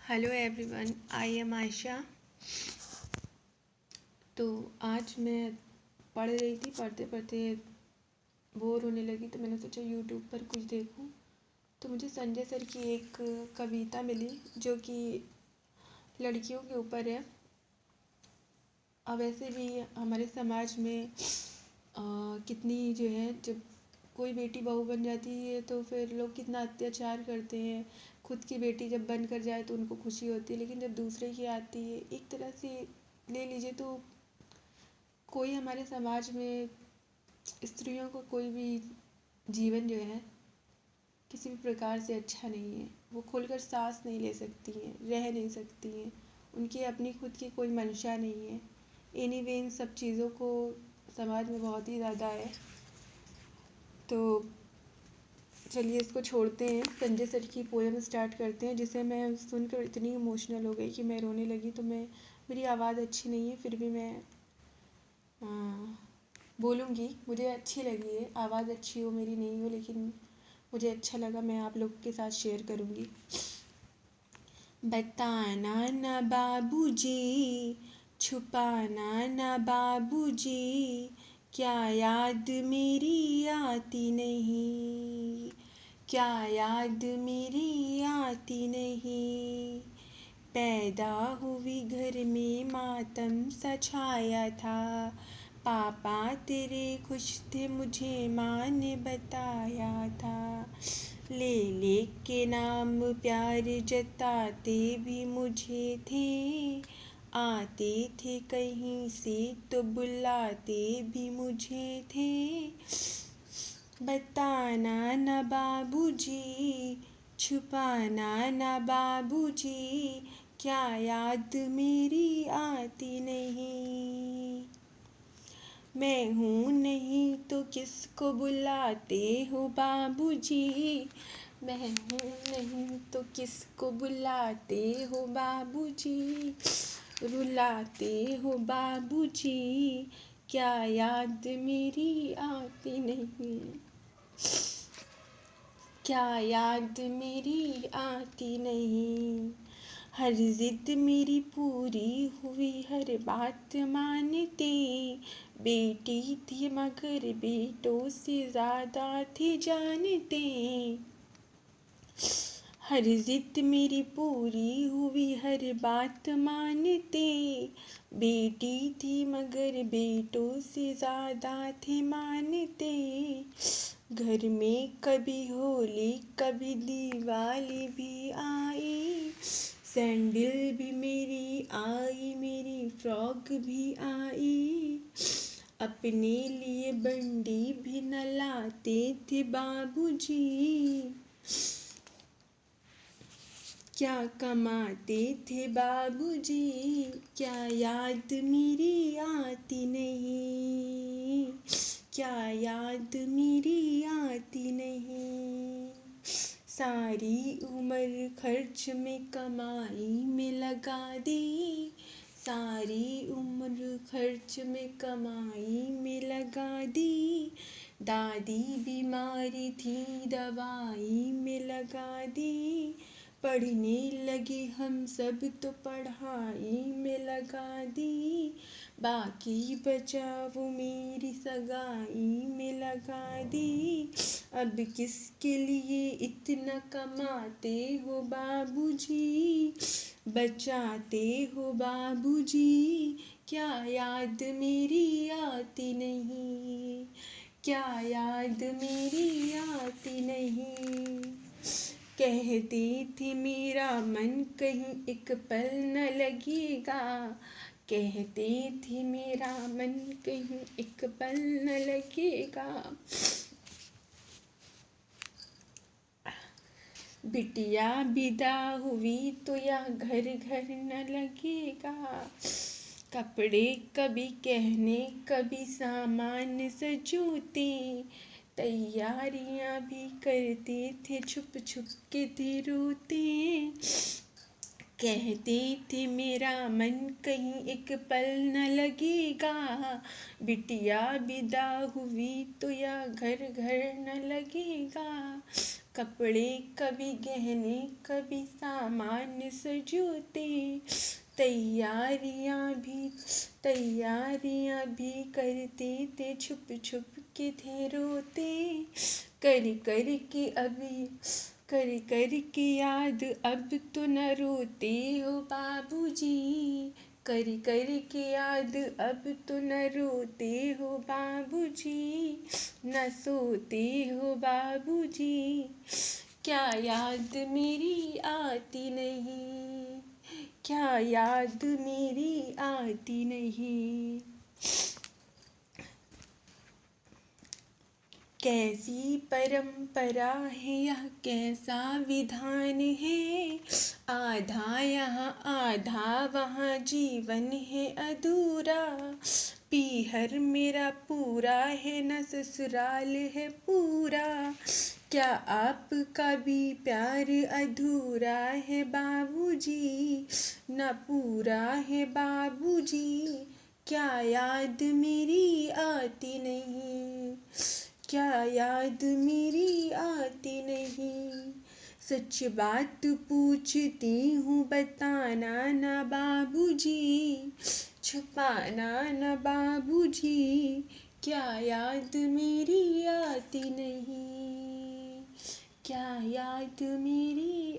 Hello everyone, I am Ayesha. तो आज मैं पढ़ रही थी, पढ़ते पढ़ते बोर होने लगी तो मैंने सोचा यूट्यूब पर कुछ देखूं। तो मुझे संजय सर की एक कविता मिली जो कि लड़कियों के ऊपर है। अब वैसे भी हमारे समाज में कितनी जो है, जब कोई बेटी बहू बन जाती है तो फिर लोग कितना अत्याचार करते हैं। खुद की बेटी जब बन कर जाए तो उनको खुशी होती है, लेकिन जब दूसरे की आती है, एक तरह से ले लीजिए तो कोई हमारे समाज में स्त्रियों को कोई भी जीवन जो है किसी भी प्रकार से अच्छा नहीं है। वो खुलकर सांस नहीं ले सकती हैं, रह नहीं सकती हैं, उनकी अपनी खुद की कोई मंशा नहीं है। एनीवे इन सब चीज़ों को समाज में बहुत ही ज़्यादा है। तो चलिए इसको छोड़ते हैं, संजय सर की पोएम स्टार्ट करते हैं, जिसे मैं सुनकर इतनी इमोशनल हो गई कि मैं रोने लगी। तो मेरी आवाज़ अच्छी नहीं है, फिर भी मैं बोलूँगी। मुझे अच्छी लगी है, आवाज़ अच्छी हो मेरी नहीं हो, लेकिन मुझे अच्छा लगा, मैं आप लोग के साथ शेयर करूँगी। बताना ना बाबूजी, छुपाना ना बाबूजी, क्या याद मेरी आती नहीं, क्या याद मेरी आती नहीं। पैदा हुई घर में मातम सा छाया था, पापा तेरे खुश थे मुझे माँ ने बताया था। ले ले के नाम प्यार जताते भी मुझे थे, आते थे कहीं से तो बुलाते भी मुझे थे। बताना ना बाबूजी, छुपाना ना बाबूजी, क्या याद मेरी आती नहीं। मैं हूँ नहीं तो किसको बुलाते हो बाबूजी, मैं हूँ नहीं तो किसको बुलाते हो बाबूजी, रुलाते हो बाबूजी, क्या याद मेरी आती नहीं, क्या याद मेरी आती नहीं। हर जिद मेरी पूरी हुई, हर बात मानते, बेटी थी मगर बेटों से ज़्यादा थे जानते। हर जिद मेरी पूरी हुई, हर बात मानते, बेटी थी मगर बेटों से ज़्यादा थे मानते। घर में कभी होली कभी दिवाली भी आई, सैंडल भी मेरी आई, मेरी फ्रॉक भी आई, अपने लिए बंडी भी न लाते थे बाबूजी, क्या कमाते थे बाबूजी, क्या याद मेरी आती नहीं, क्या याद मेरी आती नहीं। सारी उम्र खर्च में कमाई में लगा दी, सारी उम्र खर्च में कमाई में लगा दी, दादी बीमारी थी दवाई में लगा दी, पढ़ने लगे हम सब तो पढ़ाई में लगा दी, बाकी बचा वो मेरी सगाई में लगा दी। अब किसके लिए इतना कमाते हो बाबूजी, बचाते हो बाबूजी, क्या याद मेरी आती नहीं, क्या याद मेरी आती नहीं। कहती थी मेरा मन कहीं एक पल न लगेगा, कहती थी मेरा मन कहीं एक पल न लगेगा, बिटिया विदा हुई तो या घर घर न लगेगा। कपड़े कभी गहने कभी सामान सजोते, तैयारियां भी करते थे छुप छुप के थे रोते, कहते थे मेरा मन कहीं एक पल न लगेगा, बिटिया विदा हुई तो या घर घर न लगेगा। कपड़े कभी गहने कभी सामान सजोते, तैयारियां भी करते थे, छुप छुप के थे रोते। कर कर के याद अब तो न रोते हो बाबूजी, कर के याद अब तो न रोते हो बाबूजी, न सोते हो बाबूजी। क्या याद मेरी आती नहीं, क्या याद मेरी आती नहीं। कैसी परंपरा है यह, कैसा विधान है, आधा यहाँ आधा वहाँ जीवन है अधूरा। पीहर मेरा पूरा है न ससुराल है पूरा, क्या आपका भी प्यार अधूरा है बाबूजी, न पूरा है बाबूजी। क्या याद मेरी आती नहीं, क्या याद मेरी आती नहीं। सच बात पूछती हूँ बताना ना बाबूजी, छुपाना ना बाबूजी। क्या याद मेरी आती नहीं, क्या याद मेरी